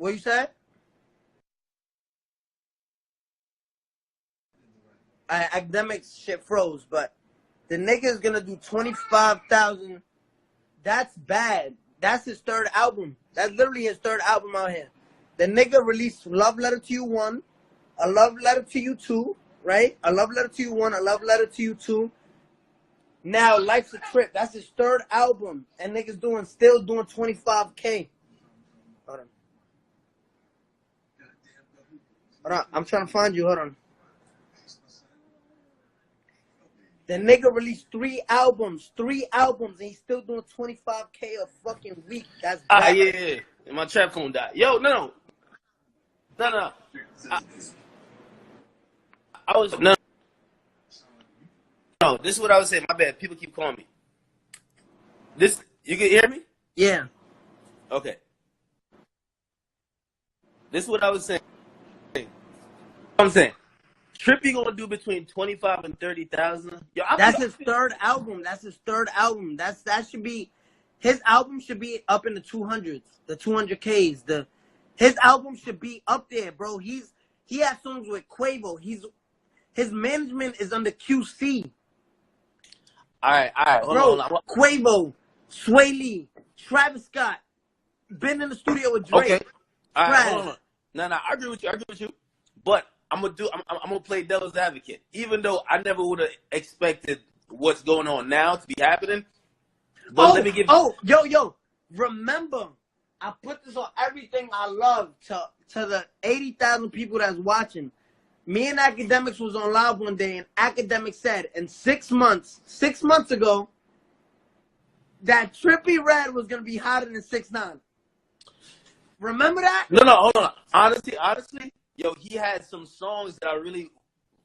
What you said? Academics shit froze, but the nigga is gonna do 25,000. That's bad. That's his third album. That's literally his third album out here. The nigga released Love Letter to You 1, A Love Letter to You 2, right? A Love Letter to You 1, A Love Letter to You 2. Now Life's a Trip. That's his third album, and niggas still doing 25K. Hold on. Hold on. I'm trying to find you. Hold on. The nigga released 3 albums, and he's still doing 25K a fucking week. That's bad. Yeah. And my trap phone died. Yo, no. No, this is what I was saying. My bad. People keep calling me. This, you can hear me? Yeah. Okay. This is what I was saying. I'm saying, Trippie gonna do between 25 and 30,000. That's his third album. That should be, his album should be up in the 200s, the 200Ks. His album should be up there, bro. He has songs with Quavo. His management is under QC. All right. Hold on. Quavo, Sway Lee, Travis Scott, been in the studio with Drake. Okay. All right, hold on. No, I agree with you. But I'm gonna play devil's advocate, even though I never would have expected what's going on now to be happening. But let me give. Yo! Remember, I put this on everything I love to the 80,000 people that's watching. Me and Academics was on live one day, and Academics said in 6 months ago, that Trippie Red was gonna be hotter than 6ix9ine. Remember that? No, hold on. Honestly, yo, he had some songs that I really,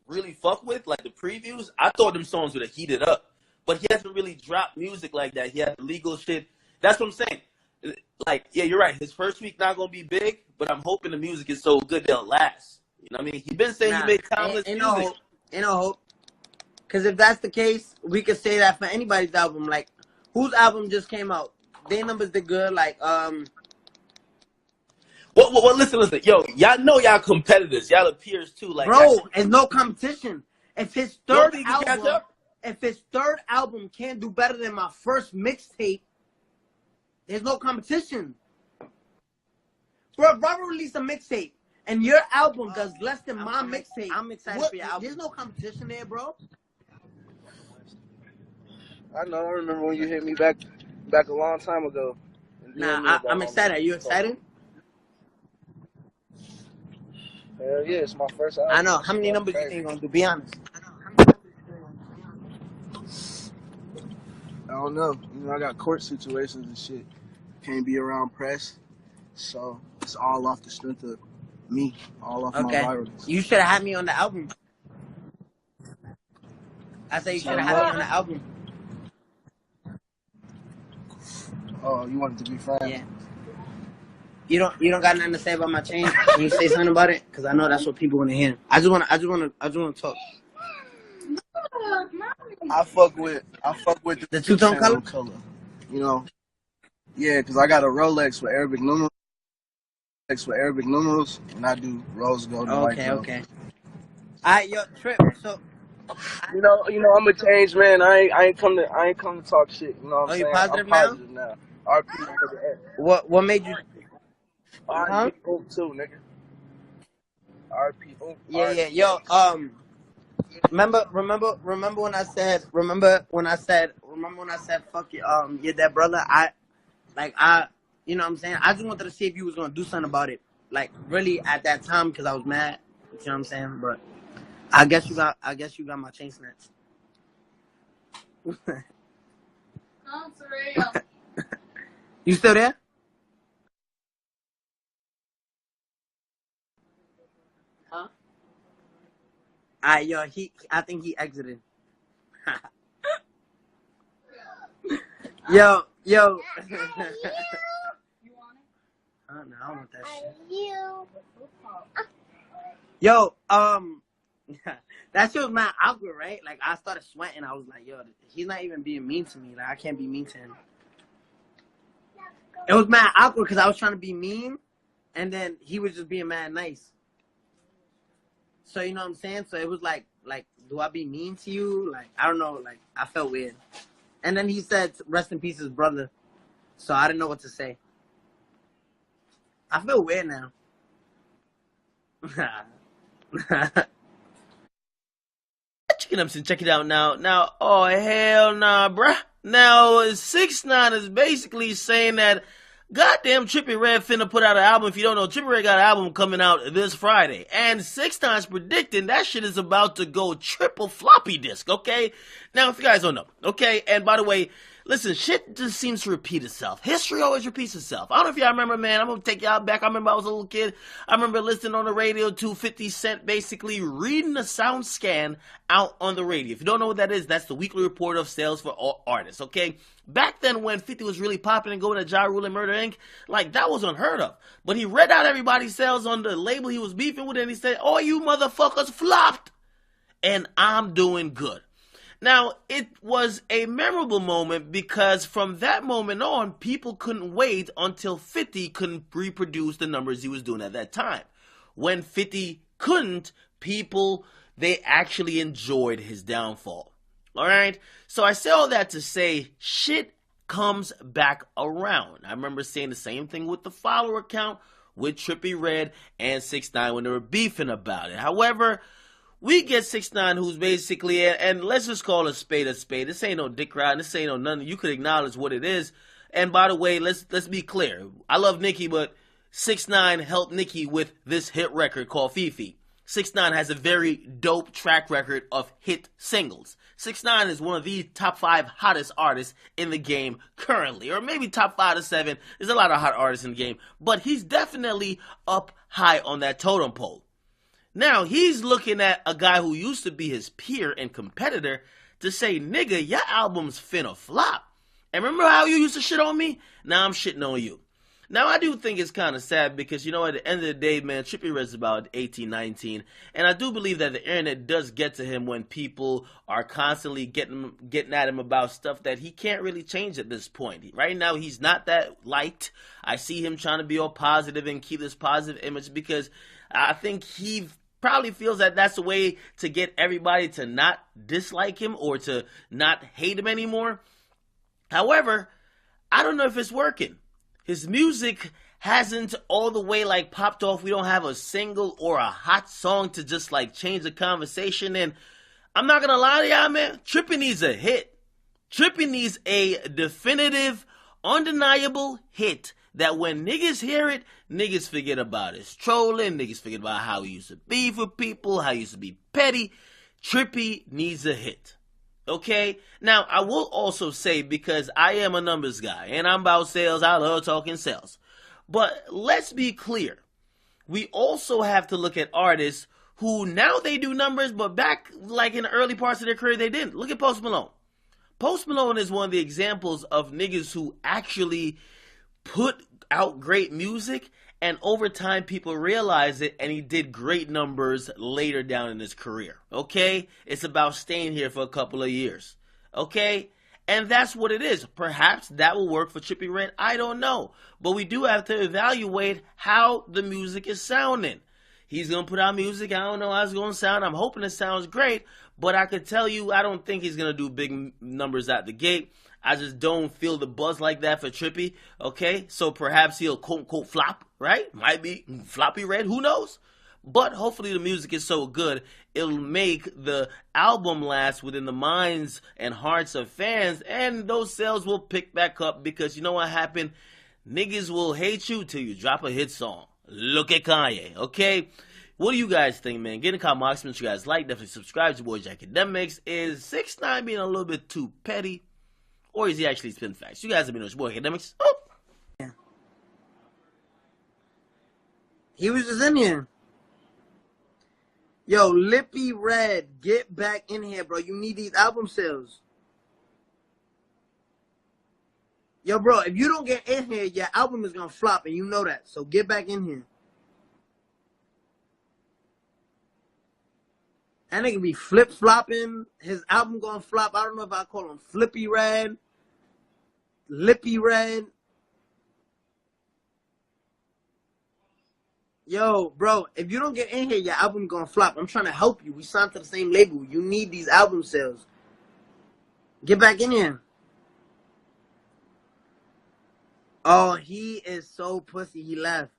really fuck with, like the previews. I thought them songs would have heated up, but he hasn't really dropped music like that. He had legal shit. That's what I'm saying. Like, yeah, you're right. His first week not gonna be big, but I'm hoping the music is so good they'll last. You know what I mean? He been saying he made timeless music. Ain't no hope. Because if that's the case, we could say that for anybody's album. Like, whose album just came out? Their numbers did good. Like, Well, listen. Yo, y'all know y'all competitors. Y'all are peers too. Like, bro, there's no competition. If his third album can't do better than my first mixtape, there's no competition. Bro, if Robert released a mixtape and your album does less than my mixtape, I'm excited for your album. There's no competition there, bro. I know. I remember when you hit me back a long time ago. Nah, I'm excited. Are you excited? Hell yeah, it's my first album. I know. How many numbers you think you're going to do? Be honest. I don't know. You know, I got court situations and shit. Can't be around press. So it's all off the strength of me. All off my viralness. You should have had me on the album. I said you should have had me on the album. Oh, you wanted to be friends? Yeah. You don't got nothing to say about my change? Can you say something about it? Because I know that's what people want to hear. I just want to talk. I fuck with the two-tone color. You know, yeah, because I got a Rolex with Arabic numerals. And I do rose gold and white gold. Okay. Alright, yo, Trip. So, you know, I'm a changed man. I ain't come to talk shit. You know what I'm saying? You positive, I'm positive now? RP. What made you? RP too, nigga. RP. Yeah. Yo, remember when I said fuck you, you're that brother. You know what I'm saying? I just wanted to see if you was gonna do something about it. Like, really at that time, because I was mad. You know what I'm saying? But I guess you got my chain snatched. You still there? Huh? Alright, yo, I think he exited. Yo. You want it? No, I don't want that shit. Yo, that shit was mad awkward, right? Like, I started sweating. I was like, yo, he's not even being mean to me. Like, I can't be mean to him. It was mad awkward because I was trying to be mean, and then he was just being mad nice. So you know what I'm saying? So it was like, do I be mean to you? Like, I don't know. Like, I felt weird. And then he said, "Rest in peace, his brother." So I didn't know what to say. I feel weird now. Check it out now. Now, oh hell nah, bruh. Now 6ix9ine is basically saying that goddamn Trippie Redd finna put out an album. If you don't know, Trippie Redd got an album coming out this Friday. And 6ix9ine's predicting that shit is about to go triple floppy disk, okay? Now, if you guys don't know, okay? And by the way, listen, shit just seems to repeat itself. History always repeats itself. I don't know if y'all remember, man. I'm going to take y'all back. I remember I was a little kid. I remember listening on the radio to 50 Cent basically reading the sound scan out on the radio. If you don't know what that is, that's the weekly report of sales for all artists, okay? Back then when 50 was really popping and going to Ja Rule and Murder Inc., like, that was unheard of. But he read out everybody's sales on the label he was beefing with, and he said, "Oh, you motherfuckers flopped, and I'm doing good." Now, it was a memorable moment because from that moment on, people couldn't wait until 50 couldn't reproduce the numbers he was doing at that time. When 50 couldn't, people, they actually enjoyed his downfall. All right? So I say all that to say shit comes back around. I remember saying the same thing with the follower count with Trippie Redd and 6ix9ine when they were beefing about it. However, we get 6ix9ine who's basically, and let's just call a spade a spade. This ain't no dick riding. This ain't no nothing. You could acknowledge what it is. And by the way, let's be clear. I love Nicki, but 6ix9ine helped Nicki with this hit record called Fifi. 6ix9ine has a very dope track record of hit singles. 6ix9ine is one of the top 5 hottest artists in the game currently, or maybe top 5 to 7. There's a lot of hot artists in the game, but he's definitely up high on that totem pole. Now, he's looking at a guy who used to be his peer and competitor to say, "Nigga, your album's finna flop. And remember how you used to shit on me? Now I'm shitting on you." Now, I do think it's kind of sad because, you know, at the end of the day, man, Trippie Redd's about 18, 19. And I do believe that the internet does get to him when people are constantly getting at him about stuff that he can't really change at this point. Right now, he's not that liked. I see him trying to be all positive and keep this positive image because I think he probably feels that that's a way to get everybody to not dislike him or to not hate him anymore. However, I don't know if it's working. His music hasn't all the way like popped off. We don't have a single or a hot song to just like change the conversation. And I'm not gonna lie to y'all, man, Trippie needs a hit. Trippie needs a definitive, undeniable hit that when niggas hear it, niggas forget about his trolling, niggas forget about how he used to beef with people, how he used to be petty. Trippie needs a hit. Okay? Now, I will also say, because I am a numbers guy, and I'm about sales, I love talking sales. But let's be clear. We also have to look at artists who now they do numbers, but back like in the early parts of their career, they didn't. Look at Post Malone. Post Malone is one of the examples of niggas who actually put out great music, and over time people realized it, and he did great numbers later down in his career. Okay? It's about staying here for a couple of years. Okay? And that's what it is. Perhaps that will work for Trippie Redd. I don't know. But we do have to evaluate how the music is sounding. He's going to put out music. I don't know how it's going to sound. I'm hoping it sounds great. But I could tell you, I don't think he's going to do big numbers out the gate. I just don't feel the buzz like that for Trippie. Okay? So perhaps he'll quote-unquote flop, right? Might be floppy Red. Who knows? But hopefully the music is so good, it'll make the album last within the minds and hearts of fans, and those sales will pick back up because you know what happened? Niggas will hate you till you drop a hit song. Look at Kanye, okay? What do you guys think, man? Get in the comments, you guys like, definitely subscribe to your boy Academics. Is 6ix9ine being a little bit too petty? Or is he actually spitting facts? You guys have been on your boy Academics. Oh. Yeah. He was just in here. Yo, Lippy Red, get back in here, bro. You need these album sales. Yo, bro, if you don't get in here, your album is going to flop, and you know that. So get back in here. That nigga be flip-flopping. His album going to flop. I don't know if I call him Flippy Red, Lippy Red. Yo, bro, if you don't get in here, your album gonna flop. I'm trying to help you. We signed to the same label. You need these album sales. Get back in here. Oh, he is so pussy. He left.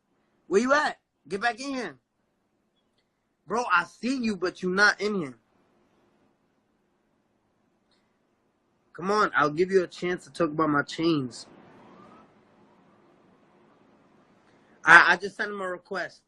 Where you at? Get back in here. Bro, I see you, but you not in here. Come on, I'll give you a chance to talk about my chains. I just sent him a request.